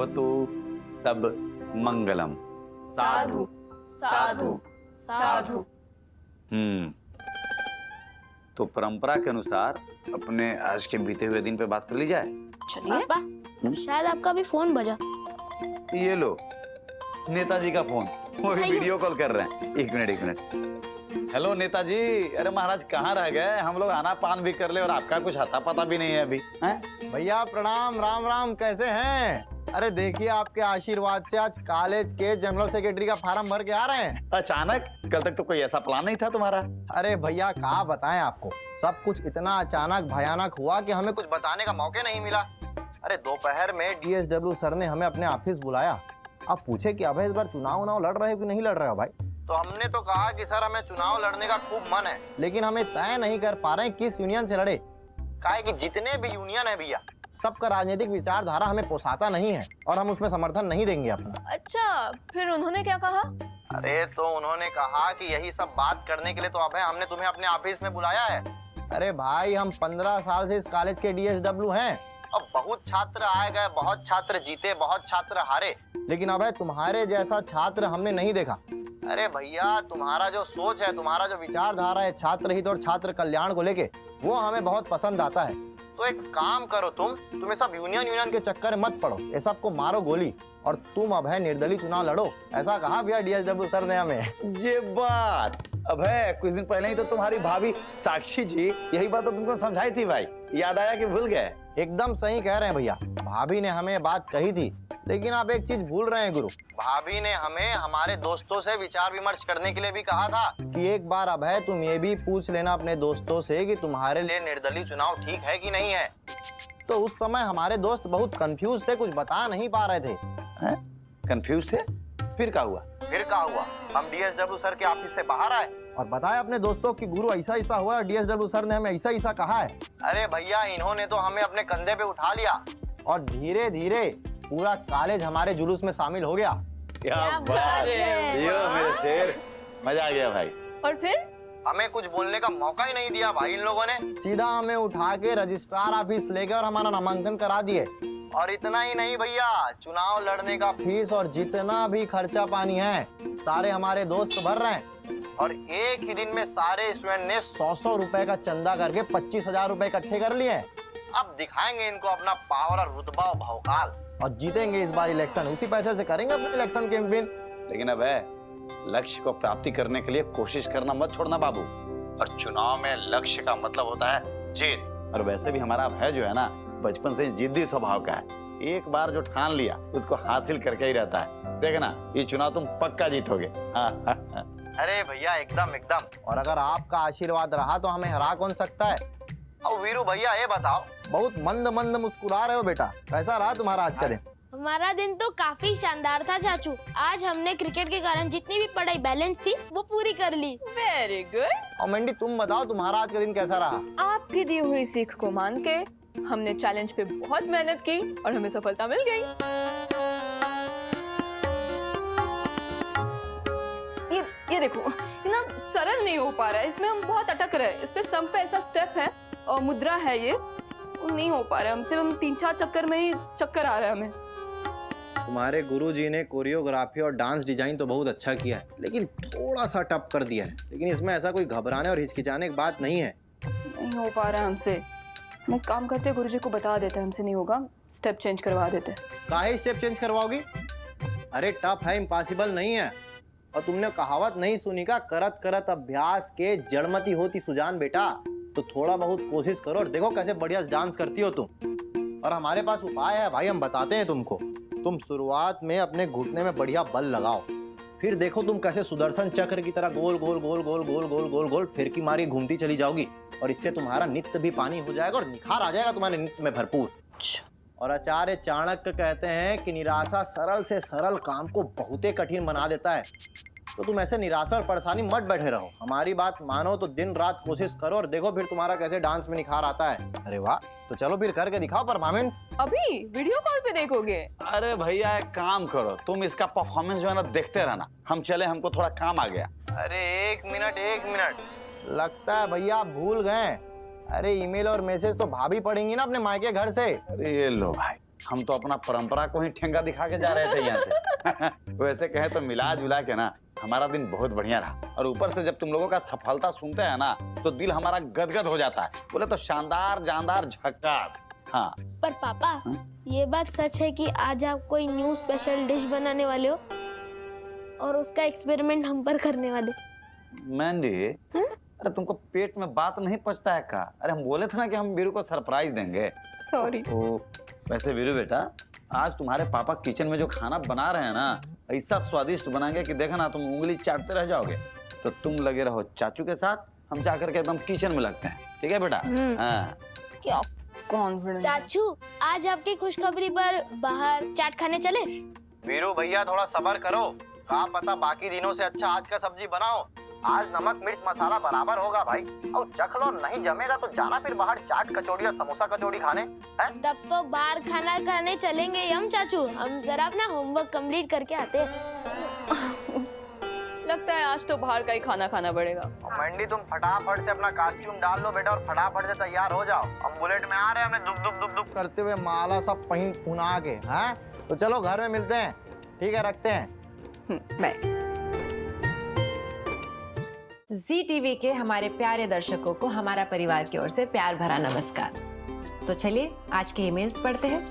भवतु सब मंगलम। साधु साधु साधु। तो परंपरा के अनुसार अपने आज के बीते हुए दिन पे बात कर ली जाए। चलिए। शायद आपका भी फोन बजा। ये लो नेताजी का फोन, वो भी वीडियो कॉल कर रहे हैं। एक मिनट। हेलो नेताजी। अरे महाराज कहाँ रह गए? हम लोग आना पान भी कर ले और आपका कुछ आता पता भी नहीं है अभी। भैया प्रणाम, राम राम, कैसे हैं? अरे देखिए आपके आशीर्वाद से आज कॉलेज के जनरल सेक्रेटरी का फार्म भर के आ रहे हैं। अचानक? कल तक तो कोई ऐसा प्लान नहीं था तुम्हारा। अरे भैया क्या बताएं आपको, सब कुछ इतना अचानक भयानक हुआ कि हमें कुछ बताने का मौका नहीं मिला। अरे दोपहर में DSW सर ने हमें अपने ऑफिस बुलाया। अब पूछे कि अब इस बार चुनाव लड़ रहे हो कि नहीं लड़ रहे हो भाई? तो हमने तो कहा कि सर हमें चुनाव लड़ने का खूब मन है, लेकिन हमें तय नहीं कर पा रहे हैं किस यूनियन से लड़े। काहे कि जितने भी यूनियन है भैया, सबका राजनीतिक विचारधारा हमें पोसाता नहीं है और हम उसमें समर्थन नहीं देंगे अपना। अच्छा, फिर उन्होंने क्या कहा? अरे तो उन्होंने कहा कि यही सब बात करने के लिए तो अब हमने तुम्हें अपने ऑफिस में बुलाया है। अरे भाई हम 15 साल से इस कॉलेज के DSW हैं। अब बहुत छात्र आए गए, बहुत छात्र जीते, बहुत छात्र हारे, लेकिन अब तुम्हारे जैसा छात्र हमने नहीं देखा। अरे भैया तुम्हारा जो सोच है, तुम्हारा जो विचारधारा है छात्र हित और छात्र कल्याण को लेके, वो हमें बहुत पसंद आता है। तो एक काम करो, तुम सब यूनियन के चक्कर में मत पड़ो, ये सबको मारो गोली और तुम अब है निर्दलीय चुनाव लड़ो, ऐसा कहा भैया DSW सर ने हमें। ये बात अब है, कुछ दिन पहले ही तो तुम्हारी भाभी साक्षी जी यही बात तो तुमको समझाई थी भाई, याद आया कि भूल गए? एकदम सही कह रहे हैं भैया, भाभी ने हमें बात कही थी, लेकिन आप एक चीज भूल रहे हैं गुरु। भाभी ने हमें हमारे दोस्तों से विचार विमर्श करने के लिए भी कहा था कि एक बार अब है तुम ये भी पूछ लेना अपने दोस्तों से कि तुम्हारे लिए निर्दलीय चुनाव ठीक है कि नहीं है। तो उस समय हमारे दोस्त बहुत कंफ्यूज थे, कुछ बता नहीं पा रहे थे। कंफ्यूज थे? फिर क्या हुआ? हम DSW सर के ऑफिस से बाहर आए और बताया अपने दोस्तों कि गुरु ऐसा हुआ और DSW सर ने हमें ऐसा कहा है। अरे भैया इन्होंने तो हमें अपने कंधे पे उठा लिया और धीरे धीरे पूरा कॉलेज हमारे जुलूस में शामिल हो गया। क्या बात है, यो मेरे शेर, मजा आ गया भाई। और फिर हमें कुछ बोलने का मौका ही नहीं दिया भाई इन लोगों ने, सीधा हमें उठा के रजिस्ट्रार ऑफिस ले गए और हमारा नामांकन करा दिए। और इतना ही नहीं भैया, चुनाव लड़ने का फीस और जितना भी खर्चा पानी है सारे हमारे दोस्त भर रहे हैं और एक ही दिन में सारे स्टूडेंट ने 100 रुपए का चंदा करके 25,000 रुपए इकट्ठे कर लिए। अब दिखाएंगे इनको अपना पावर और रुतबा और भौकाल और जीतेंगे इस बार इलेक्शन, उसी पैसे से करेंगे अपने इलेक्शन कैंपेन। लेकिन अब है, लक्ष्य को प्राप्ति करने के लिए कोशिश करना मत छोड़ना बाबू, और चुनाव में लक्ष्य का मतलब होता है जीत। और वैसे भी हमारा भय जो है ना, बचपन से जिद्दी स्वभाव का है, एक बार जो ठान लिया उसको हासिल करके ही रहता है। देखना ये चुनाव तुम पक्का जीतोगे। अरे भैया एकदम, और अगर आपका आशीर्वाद रहा तो हमें हरा कौन सकता है। और वीरू भैया ये बताओ, बहुत मंद मुस्कुरा रहे हो बेटा, कैसा रहा तुम्हारा आज का दिन? हमारा दिन तो काफी शानदार था चाचू। आज हमने क्रिकेट के कारण जितनी भी पढ़ाई बैलेंस थी वो पूरी कर ली। Very good. और मंडी तुम बताओ तुम्हारा आज का दिन कैसा रहा? आपकी दी हुई सीख को मान के हमने चैलेंज पे बहुत मेहनत की और हमें सफलता मिल गई। ये देखो, ये ना सरल नहीं हो पा रहा है, इसमें हम बहुत अटक रहे हैं। इस पे सम पे ऐसा स्टेप है और मुद्रा है, ये नहीं हो पा रहा है हमसे। हम 3-4 चक्कर में ही चक्कर आ रहा है हमें। तुम्हारे गुरुजी ने कोरियोग्राफी और डांस डिजाइन तो बहुत अच्छा किया है, लेकिन थोड़ा सा टफ कर दिया है। लेकिन इसमें ऐसा कोई घबराने और हिचकिचाने की बात नहीं है। नहीं हो पा रहा है हमसे। मैं काम करते गुरुजी को बता देते, हमसे नहीं होगा, स्टेप चेंज करवा देते। काहे स्टेप चेंज करवाओगी? अरे टफ है, इम्पॉसिबल नहीं है। और तुमने कहावत नहीं सुनी का, करत करत अभ्यास के जड़मती होती सुजान बेटा। तो थोड़ा बहुत कोशिश करो और देखो कैसे बढ़िया डांस करती हो तुम। और हमारे पास उपाय है भाई, हम बताते हैं तुमको। तुम शुरुआत में अपने घुटने में बढ़िया बल लगाओ, फिर देखो तुम कैसे सुदर्शन चक्र की तरह गोल गोल गोल गोल गोल गोल गोल गोल फिरकी मारी घूमती चली जाओगी। और इससे तुम्हारा नित्य भी पानी हो जाएगा और निखार आ जाएगा तुम्हारे नित्य में भरपूर। और आचार्य चाणक्य कहते हैं कि निराशा सरल से सरल काम को बहुते कठिन बना देता है। तो तुम ऐसे निराशा और परेशानी मत बैठे रहो, हमारी बात मानो तो दिन रात कोशिश करो और देखो फिर तुम्हारा कैसे डांस में निखार आता है। अरे वाह, तो चलो फिर करके दिखाओ परफॉर्मेंस। अभी वीडियो कॉल पे देखोगे? अरे भैया एक काम करो, तुम इसका परफॉर्मेंस जो है ना देखते रहना, हम चले, हमको थोड़ा काम आ गया। अरे एक मिनट, लगता है भैया आप भूल गए। अरे ईमेल और मैसेज तो भाभी पढ़ेंगी ना अपने मायके घर से। अरे ये लो भाई, हम तो अपना परंपरा को ही ठेंगा दिखा के जा रहे थे यहाँ से। वैसे कहे तो मिला जुला के ना हमारा दिन बहुत बढ़िया रहा, और ऊपर से जब तुम लोगों का सफलता सुनते हैं ना तो दिल हमारा गदगद हो जाता है। बोले तो शानदार जानदार झक्कास। हाँ पर पापा ये बात सच है कि आज आप कोई न्यू स्पेशल डिश बनाने वाले हो और उसका एक्सपेरिमेंट हम पर करने वाले। मैंडी, अरे तुमको पेट में बात नहीं पचता है का? अरे हम बोले थे ना कि हम वीरू को सरप्राइज देंगे। सॉरी। तो वैसे वीरू बेटा, आज तुम्हारे पापा किचन में जो खाना बना रहे हैं ना, ऐसा स्वादिष्ट बनाएंगे कि देखा ना तुम उंगली चाटते रह जाओगे। तो तुम लगे रहो चाचू के साथ, हम जाकर के एकदम किचन में लगते हैं, ठीक है बेटा? हाँ। क्या कॉन्फिडेंस। चाचू आज आपकी खुशखबरी पर बाहर चाट खाने चले? वीरू भैया थोड़ा सब्र करो, क्या पता बाकी दिनों से अच्छा आज का सब्जी बनाओ। आज नमक मिर्च मसाला बराबर होगा भाई। और चख लो, नहीं जमेगा तो जाना फिर बाहर चाट कचौड़ी और समोसा कचौड़ी खाने हैं। तब तो बाहर खाना खाने चलेंगे हम चाचू। हम जरा अपना होमवर्क कंप्लीट करके आते हैं। लगता है आज तो बाहर का ही खाना खाना पड़ेगा। मंडी तुम फटाफट से अपना कॉस्ट्यूम डाल लो बेटा और फटाफट से तैयार हो जाओ। हम बुलेट में आ रहे हैं, हमने दुब दुब दुब दुब करते हुए माला सब पहन पुना के। हैं तो चलो घर में मिलते हैं, ठीक है? रखते हैं। बाय। जी टीवी के हमारे प्यारे दर्शकों को हमारा परिवार की ओर से प्यार भरा नमस्कार। तो चलिए आज के ईमेल्स पढ़ते हैं।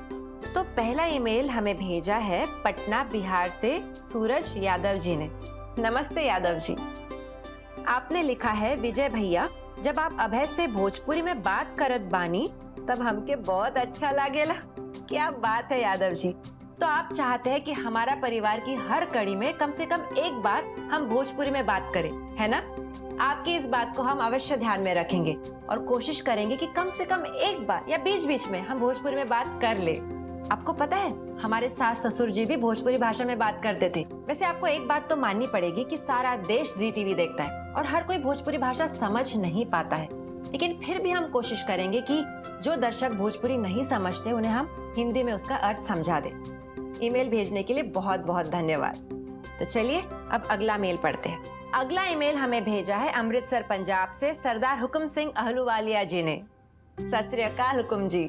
तो पहला ईमेल हमें भेजा है पटना बिहार से सूरज यादव जी ने। नमस्ते यादव जी। आपने लिखा है, विजय भैया जब आप अभय से भोजपुरी में बात करत बानी तब हमके बहुत अच्छा लागेला। क्या बात है यादव जी। तो आप चाहते हैं कि हमारा परिवार की हर कड़ी में कम से कम एक बार हम भोजपुरी में बात करें, है ना? आपकी इस बात को हम अवश्य ध्यान में रखेंगे और कोशिश करेंगे कि कम से कम एक बार या बीच बीच में हम भोजपुरी में बात कर ले। आपको पता है हमारे सास ससुर जी भी भोजपुरी भाषा में बात करते थे। वैसे आपको एक बात तो माननी पड़ेगी कि सारा देश जी टीवी देखता है और हर कोई भोजपुरी भाषा समझ नहीं पाता है, लेकिन फिर भी हम कोशिश करेंगे कि जो दर्शक भोजपुरी नहीं समझते उन्हें हम हिंदी में उसका अर्थ समझा दें। ईमेल भेजने के लिए बहुत बहुत धन्यवाद। तो चलिए अब अगला मेल पढ़ते हैं। अगला ईमेल हमें भेजा है अमृतसर पंजाब से सरदार हुक्म सिंह अहलूवालिया जी ने। सत श्री अकाल हुक्म जी।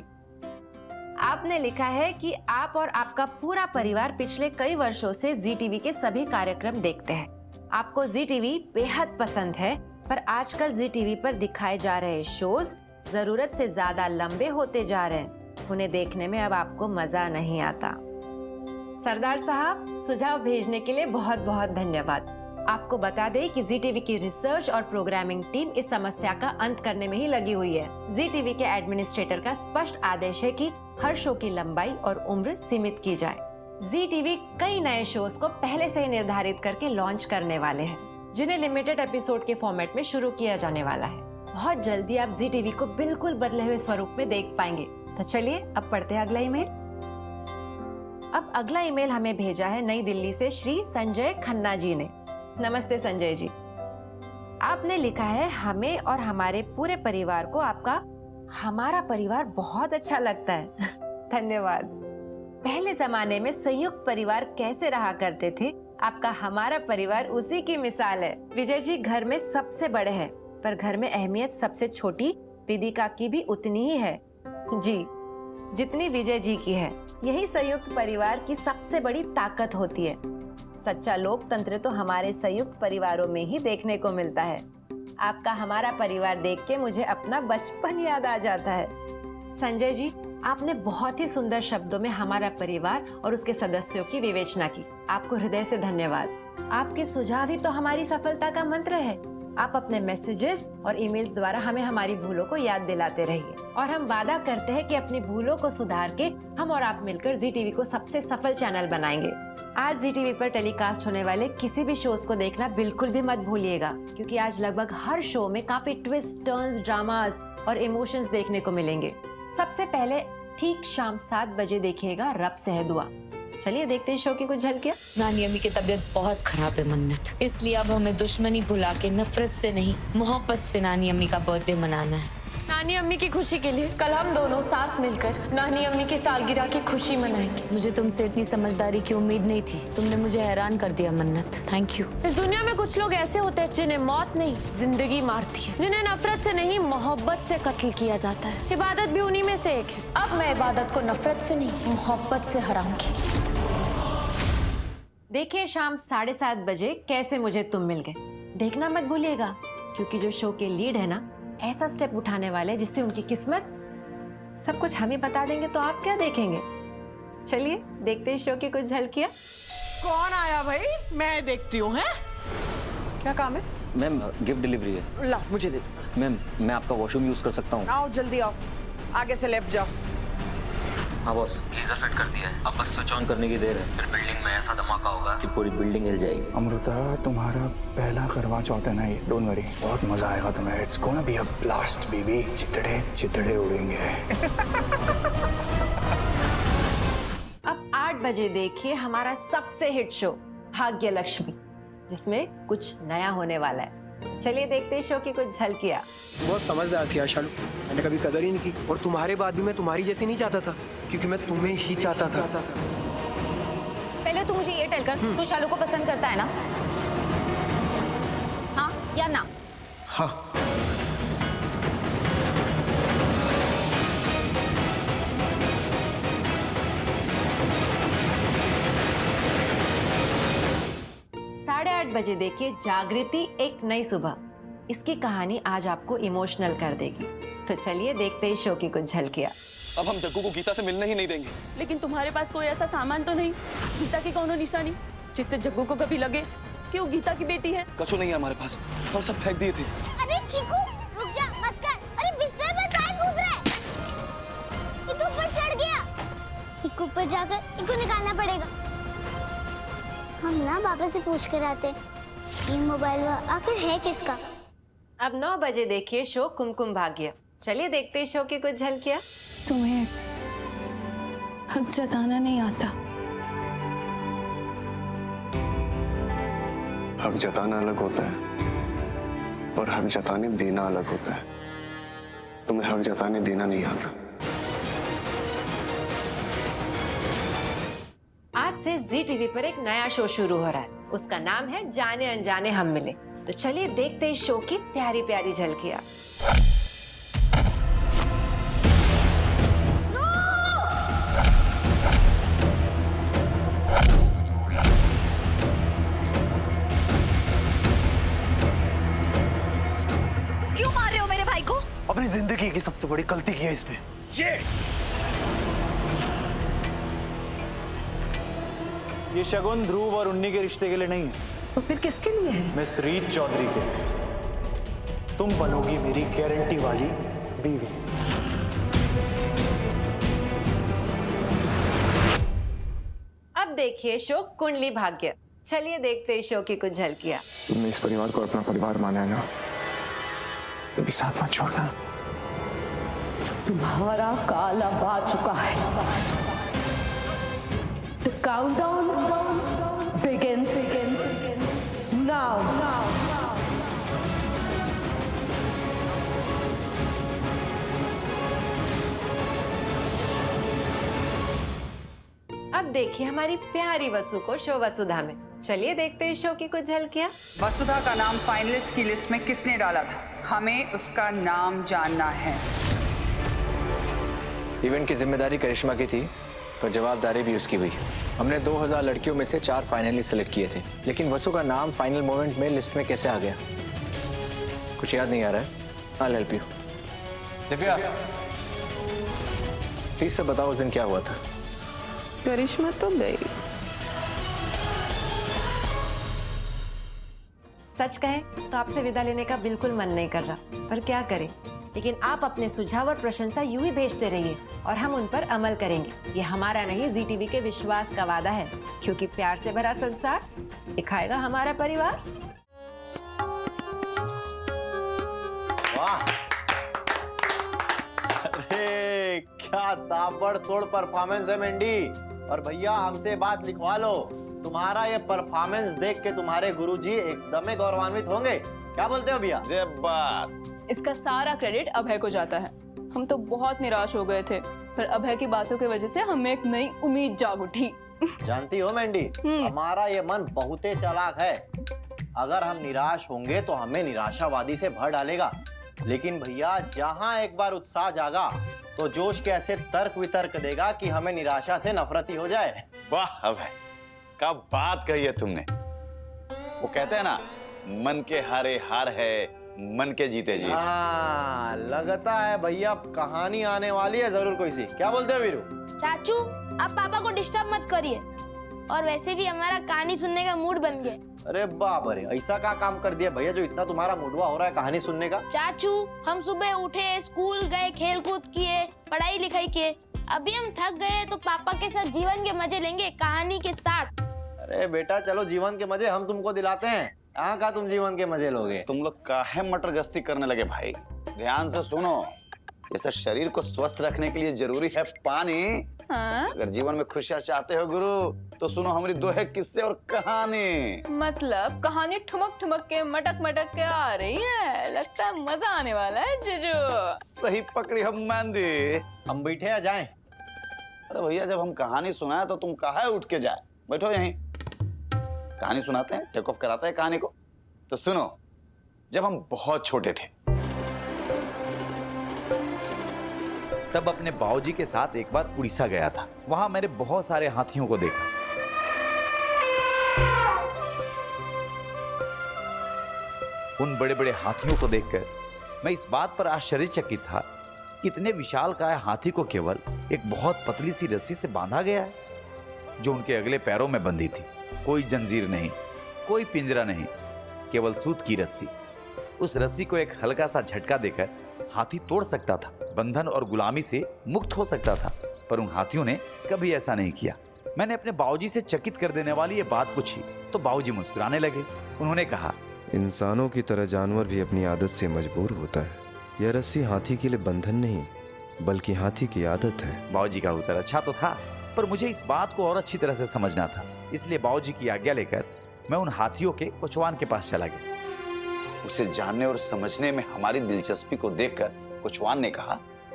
आपने लिखा है कि आप और आपका पूरा परिवार पिछले कई वर्षों से जी टीवी के सभी कार्यक्रम देखते हैं। आपको जी टीवी बेहद पसंद है, पर आजकल जी टीवी पर दिखाए जा रहे शोज जरूरत से ज्यादा लंबे होते जा रहे हैं। उन्हें देखने में अब आपको मजा नहीं आता। सरदार साहब, सुझाव भेजने के लिए बहुत बहुत धन्यवाद। आपको बता दें कि जी टीवी की रिसर्च और प्रोग्रामिंग टीम इस समस्या का अंत करने में ही लगी हुई है। जी टीवी के एडमिनिस्ट्रेटर का स्पष्ट आदेश है कि हर शो की लंबाई और उम्र सीमित की जाए। जी टीवी कई नए शोज को पहले से ही निर्धारित करके लॉन्च करने वाले हैं, जिन्हें लिमिटेड एपिसोड के फॉर्मेट में शुरू किया जाने वाला है। बहुत जल्दी आप जी टीवी को बिल्कुल बदले हुए स्वरूप में देख पाएंगे। तो चलिए अब पढ़ते हैं अगला ईमेल। अब अगला ईमेल हमें भेजा है नई दिल्ली से श्री संजय खन्ना जी ने। नमस्ते संजय जी। आपने लिखा है, हमें और हमारे पूरे परिवार को आपका हमारा परिवार बहुत अच्छा लगता है। धन्यवाद। पहले जमाने में संयुक्त परिवार कैसे रहा करते थे, आपका हमारा परिवार उसी की मिसाल है। विजय जी घर में सबसे बड़े हैं, पर घर में अहमियत सबसे छोटी विदिका की भी उतनी ही है जी, जितनी विजय जी की है। यही संयुक्त परिवार की सबसे बड़ी ताकत होती है। सच्चा लोकतंत्र तो हमारे संयुक्त परिवारों में ही देखने को मिलता है। आपका हमारा परिवार देख के मुझे अपना बचपन याद आ जाता है। संजय जी, आपने बहुत ही सुंदर शब्दों में हमारा परिवार और उसके सदस्यों की विवेचना की। आपको हृदय से धन्यवाद। आपके सुझाव ही तो हमारी सफलता का मंत्र है। आप अपने मैसेजेस और ईमेल्स द्वारा हमें हमारी भूलों को याद दिलाते रहिए, और हम वादा करते हैं कि अपनी भूलों को सुधार के हम और आप मिलकर जी टीवी को सबसे सफल चैनल बनाएंगे। आज जी टीवी पर टेलीकास्ट होने वाले किसी भी शोज को देखना बिल्कुल भी मत भूलिएगा, क्योंकि आज लगभग हर शो में काफी ट्विस्ट, टर्न्स, ड्रामास और इमोशंस देखने को मिलेंगे। सबसे पहले ठीक शाम 7 बजे देखिएगा रब से है दुआ। चलिए देखते हैं शो की कुछ झलकियां। नानी अम्मी की तबीयत बहुत खराब है मन्नत, इसलिए अब हमें दुश्मनी भुला के नफरत से नहीं मोहब्बत से नानी अम्मी का बर्थडे मनाना है। नानी अम्मी की खुशी के लिए कल हम दोनों साथ मिलकर नानी अम्मी की सालगिरह की खुशी मनाएंगे। मुझे तुमसे इतनी समझदारी की उम्मीद नहीं थी। तुमने मुझे हैरान कर दिया मन्नत, थैंक यू। इस दुनिया में कुछ लोग ऐसे होते हैं जिन्हें मौत नहीं जिंदगी मारती है, जिन्हें नफरत से नहीं मोहब्बत से कत्ल किया जाता है। इबादत भी उन्हीं में से एक है। अब मैं इबादत को नफरत से नहीं मोहब्बत से हराऊंगी। देखिए शाम 7:30 बजे कैसे मुझे तुम मिल गए, देखना मत भूलिएगा, क्योंकि जो शो के लीड है ना, ऐसा स्टेप उठाने वाले जिससे उनकी किस्मत सब कुछ हम ही बता देंगे, तो आप क्या देखेंगे। चलिए देखते हैं शो की कुछ झलकियां। कौन आया भाई? मैं देखती हूँ। है क्या काम है? मैम गिफ्ट डिलीवरी है। ला मुझे दे दो। मैम मैं आपका वॉशरूम यूज कर सकता हूँ? आओ जल्दी आओ, आगे से लेफ्ट जाओ। हाँ बॉस, गीजर फिट कर दिया है, अब बस स्विच ऑन करने की देर है, फिर बिल्डिंग में ऐसा धमाका होगा कि पूरी बिल्डिंग हिल जाएगी। अमृता, तुम्हारा पहला करवा चौथ है ना ये, डोंट वरी, बहुत मजा आएगा तुम्हें। It's gonna be a blast baby, चितड़े चितड़े उड़ेंगे। अब 8 बजे देखिए हमारा सबसे हिट शो भाग्य लक्ष्मी, जिसमें कुछ नया होने वाला है। चलिए देखते हैं शो की कुछ झलकियां। बहुत समझदार थी आशालू, मैंने कभी कदर ही नहीं की, और तुम्हारे बाद भी मैं तुम्हारी जैसी नहीं चाहता था, क्योंकि मैं तुम्हें ही चाहता था। पहले तू मुझे ये टेल कर, तू शालू को पसंद करता है ना? हाँ या ना? हाँ। साढ़े 8 बजे देखिए जागृति एक नई सुबह। इसकी कहानी आज आपको इमोशनल कर देगी। तो चलिए देखते हैं शो की कुछ झलकियां। अब हम जग्गू को गीता से मिलने ही नहीं देंगे। लेकिन तुम्हारे पास कोई ऐसा सामान तो नहीं, गीता की कौनो निशानी, जिससे जग्गू को कभी लगे कि वो गीता की बेटी है? कछु नहीं है हमारे पास, हम सब फेंक दिए थे। अरे चीकू रुक जा, मत कर। अरे बिस्तर पर काय कूद रहा है? ये तो ऊपर चढ़ गया। ऊपर जाकर इनको निकालना पड़ेगा। हम ना पापा से पूछ कर आते, ये मोबाइल आखिर है किसका? अब 9 बजे देखिए शो कुमकुम भाग्य। चलिए देखते हैं शो की कुछ झलकियां। तुम्हें हक जताना नहीं आता। हक जताना अलग होता है और हक जताने देना अलग होता है। तुम्हें हक जताने देना नहीं आता। आज से जी टीवी पर एक नया शो शुरू हो रहा है, उसका नाम है जाने अनजाने हम मिले। तो चलिए देखते हैं शो की प्यारी प्यारी झलकियां। क्यों मार रहे हो मेरे भाई को? अपनी जिंदगी की सबसे बड़ी गलती की है इसमें। ये शगुन ध्रुव और उन्नी के रिश्ते के लिए नहीं है। तो फिर किसके लिए है? मिस रीत चौधरी के। तुम बनोगी मेरी गारंटी वाली बीवी। अब देखिए शो कुंडली भाग्य। चलिए देखते हैं शो की कुछ झलकियां। तुमने इस परिवार को अपना परिवार माना है ना, कभी साथ मत छोड़ना। तुम्हारा काल अब आ चुका है। The countdown begins now. अब देखिए हमारी प्यारी वसु को शो वसुधा में। चलिए देखते हैं शो की कुछ झलकियां। वसुधा का नाम फाइनलिस्ट की लिस्ट में किसने डाला था? हमें उसका नाम जानना है। इवेंट की जिम्मेदारी करिश्मा की थी, तो जवाबदारी भी उसकी हुई। हमने 2000 लड़कियों में से 4 फाइनलिस्ट सेलेक्ट किए थे, लेकिन वसु का नाम फाइनल मोमेंट में लिस्ट में कैसे आ गया, कुछ याद नहीं आ रहा है। I'll help you। Divya, please से बताओ उस दिन क्या हुआ था। करिश्मा तो गई। सच कहे तो आपसे विदा लेने का बिल्कुल मन नहीं कर रहा, पर क्या करें। लेकिन आप अपने सुझाव और प्रशंसा यूं ही भेजते रहिए और हम उन पर अमल करेंगे। ये हमारा नहीं, जी टीवी के विश्वास का वादा है, क्योंकि प्यार से भरा संसार दिखाएगा हमारा परिवार। वाह, अरे क्या ताबड़तोड़ परफॉर्मेंस है मेंढी। और भैया हमसे बात लिखवा लो, तुम्हारा ये परफॉर्मेंस देख के तुम्हारे गुरुजी एकदम गौरवान्वित होंगे। क्या बोलते हो भैया? जय बात। इसका सारा क्रेडिट अभय को जाता है। हम तो बहुत निराश हो गए थे, पर अभय की बातों की वजह से हमें एक नई उम्मीद जाग उठी। जानती हो मैंडी, हमारा ये मन बहुत ही चालाक है। अगर हम निराश होंगे तो हमें निराशावादी से भर डालेगा, लेकिन भैया जहां एक बार उत्साह जागा तो जोश के ऐसे तर्क वितर्क देगा कि हमें निराशा से नफरत ही हो जाए। वाह अभय, क्या बात कही है तुमने। वो कहते हैं ना, मन के हारे हार है, मन के जीते जीत। हाँ, लगता है भैया कहानी आने वाली है जरूर कोई सी। क्या बोलते हो वीरू? चाचू, आप पापा को डिस्टर्ब मत करिए, और वैसे भी हमारा कहानी सुनने का मूड बन गया। अरे बाप रे, ऐसा क्या काम कर दिया भैया जो इतना तुम्हारा मुडवा हो रहा है कहानी सुनने का? चाचू, हम सुबह उठे, स्कूल गए, खेल कूद किए, पढ़ाई लिखाई किए, अभी हम थक गए तो पापा के साथ जीवन के मजे लेंगे कहानी के साथ। अरे बेटा चलो, जीवन के मजे हम तुमको दिलाते हैं। यहाँ का तुम जीवन के मजे लोगे? तुम लोग काहे मटर गश्ती करने लगे भाई? ध्यान से सुनो, जैसे शरीर को स्वस्थ रखने के लिए जरूरी है पानी। हाँ? अगर जीवन में खुशियाँ चाहते हो गुरु, तो सुनो हमारी दोहे किस्से और कहानी। मतलब कहानी ठुमक ठुमक के मटक मटक के आ रही है, लगता है मजा आने वाला है जीजू। सही पकड़ी हम मैंडी। हम बैठे या जाएं? अरे भैया, जब हम कहानी सुनाए तो तुम काहे उठ के जाए? बैठो यहीं, कहानी सुनाते हैं, टेक ऑफ कराते हैं कहानी को। तो सुनो, जब हम बहुत छोटे थे तब अपने बाऊजी के साथ एक बार उड़ीसा गया था। वहां मैंने बहुत सारे हाथियों को देखा। उन बड़े बड़े हाथियों को देखकर मैं इस बात पर आश्चर्यचकित था कि इतने विशालकाय हाथी को केवल एक बहुत पतली सी रस्सी से बांधा गया है, जो उनके अगले पैरों में बंधी थी। कोई जंजीर नहीं, कोई पिंजरा नहीं, केवल सूत की रस्सी। उस रस्सी को एक हल्का सा झटका देकर हाथी तोड़ सकता था, बंधन और गुलामी से मुक्त हो सकता था, पर उन हाथियों ने कभी ऐसा नहीं किया। मैंने अपने बाऊजी से चकित कर देने वाली ये बात पूछी तो बाऊजी मुस्कुराने लगे। उन्होंने कहा, इंसानों की तरह जानवर भी अपनी आदत से मजबूर होता है। यह रस्सी हाथी के लिए बंधन नहीं, बल्कि हाथी की आदत है। बाऊजी का उत्तर अच्छा तो था, पर मुझे इस बात को और अच्छी तरह से समझना था। इसलिए बाऊजी की आज्ञा लेकर मैं उन हाथियों के कोचवान के पास चला गया। उसे जानने और समझने में हमारी दिलचस्पी को देखकर कोचवान ने कहा,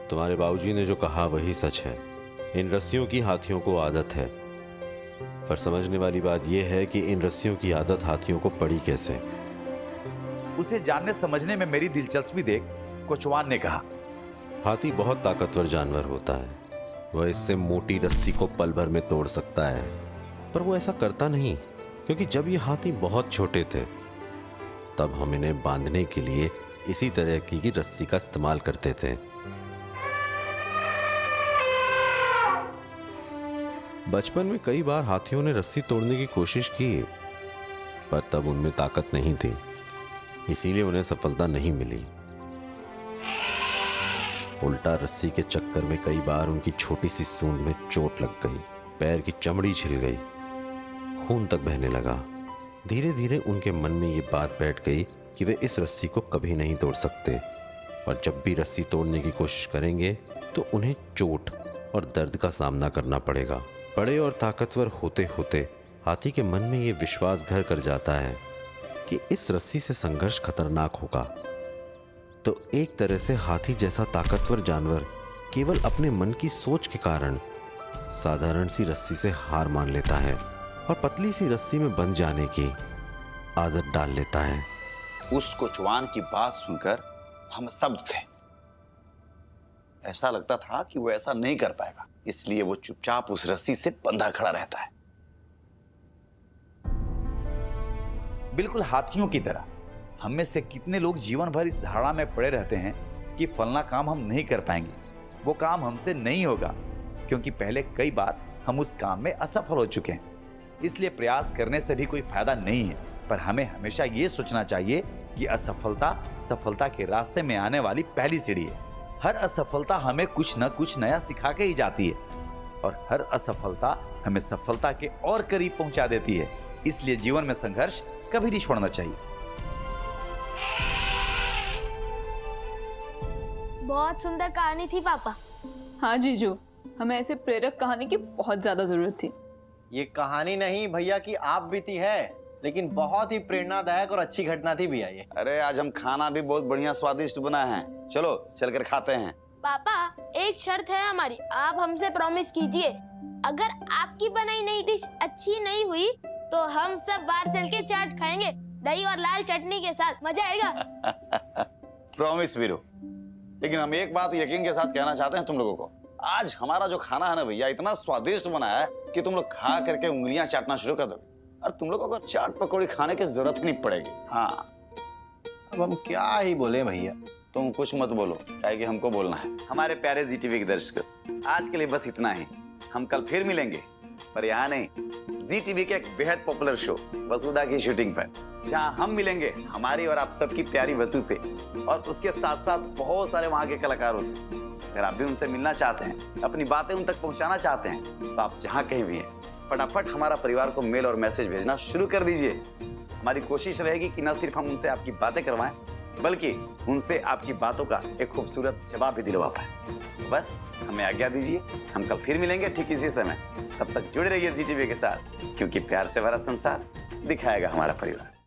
तुम्हारे बाबूजी ने जो कहा वही सच है। इन रस्सियों की हाथियों को आदत है, पर समझने वाली बात यह है कि इन रस्सियों की आदत हाथियों को पड़ी कैसे। उसे जानने समझने में मेरी दिलचस्पी देख कोचवान ने कहा, हाथी बहुत ताकतवर जानवर होता है। वह इससे मोटी रस्सी को पल भर में तोड़ सकता है, पर वो ऐसा करता नहीं, क्योंकि जब ये हाथी बहुत छोटे थे तब हम इन्हें बांधने के लिए इसी तरह की रस्सी का इस्तेमाल करते थे। बचपन में कई बार हाथियों ने रस्सी तोड़ने की कोशिश की, पर तब उनमें ताकत नहीं थी, इसीलिए उन्हें सफलता नहीं मिली। उल्टा रस्सी के चक्कर में कई बार उनकी छोटी सी सूंड में चोट लग गई, पैर की चमड़ी छिल गई, खून तक बहने लगा। धीरे धीरे उनके मन में ये बात बैठ गई कि वे इस रस्सी को कभी नहीं तोड़ सकते, और जब भी रस्सी तोड़ने की कोशिश करेंगे तो उन्हें चोट और दर्द का सामना करना पड़ेगा। बड़े और ताकतवर होते होते हाथी के मन में ये विश्वास घर कर जाता है कि इस रस्सी से संघर्ष खतरनाक होगा। तो एक तरह से हाथी जैसा ताकतवर जानवर केवल अपने मन की सोच के कारण साधारण सी रस्सी से हार मान लेता है और पतली सी रस्सी में बंध जाने की आदत डाल लेता है। उस कोचवान की बात सुनकर हम स्तब्ध थे। ऐसा लगता था कि वो ऐसा नहीं कर पाएगा, इसलिए वो चुपचाप उस रस्सी से बंधा खड़ा रहता है, बिल्कुल हाथियों की तरह। हम में से कितने लोग जीवन भर इस धारणा में पड़े रहते हैं कि फलना काम हम नहीं कर पाएंगे, वो काम हमसे नहीं होगा, क्योंकि पहले कई बार हम उस काम में असफल हो चुके हैं। इसलिए प्रयास करने से भी कोई फायदा नहीं है, पर हमें हमेशा ये सोचना चाहिए कि असफलता सफलता के रास्ते में आने वाली पहली सीढ़ी है। हर असफलता हमें कुछ न कुछ नया सिखा के ही जाती है, और हर असफलता हमें सफलता के और करीब पहुंचा देती है। इसलिए जीवन में संघर्ष कभी नहीं छोड़ना चाहिए। बहुत सुंदर कहानी थी पापा। हाँ जीजू, हमें ऐसे प्रेरक कहानी की बहुत ज्यादा जरूरत थी। ये कहानी नहीं भैया की आप बीती है। लेकिन बहुत ही प्रेरणादायक और अच्छी घटना थी भैया ये। अरे आज हम खाना भी बहुत बढ़िया स्वादिष्ट बना है, चलो चलकर खाते हैं। पापा एक शर्त है हमारी, आप हमसे प्रॉमिस कीजिए, अगर आपकी बनाई नई डिश अच्छी नहीं हुई तो हम सब बाहर चल के चाट खाएंगे, दही और लाल चटनी के साथ, मजा आएगा। प्रॉमिस वीरू, लेकिन हम एक बात यकीन के साथ कहना चाहते हैं तुम लोगों को, आज हमारा जो खाना है ना भैया इतना स्वादिष्ट बना है कि तुम लोग खा करके उंगलियां चाटना शुरू कर दोगे और तुम लोगों को चाट पकौड़ी खाने की जरूरत ही नहीं पड़ेगी। हाँ अब हम क्या ही बोले भैया। तुम कुछ मत बोलो, क्या कि हमको बोलना है। हमारे प्यारे जी टीवी के दर्शक, आज के लिए बस इतना ही। हम कल फिर मिलेंगे, पर यहाँ नहीं, जी टीवी के एक बेहद पॉपुलर शो वसुधा की शूटिंग पर, जहाँ हम मिलेंगे हमारी और आप सबकी प्यारी वसु से, और उसके साथ साथ बहुत सारे वहाँ के कलाकारों से। अगर आप भी उनसे मिलना चाहते हैं, अपनी बातें उन तक पहुँचाना चाहते हैं, तो आप जहाँ कहीं भी हैं फटाफट हमारा परिवार को मेल और मैसेज भेजना शुरू कर दीजिए। हमारी कोशिश रहेगी कि न सिर्फ हम उनसे आपकी बातें करवाएं, बल्कि उनसे आपकी बातों का एक खूबसूरत जवाब भी दिलवा पाए। बस हमें आज्ञा दीजिए, हम कल फिर मिलेंगे ठीक इसी समय। तब तक जुड़े रहिए जी टीवी के साथ, क्योंकि प्यार से भरा संसार दिखाएगा हमारा परिवार।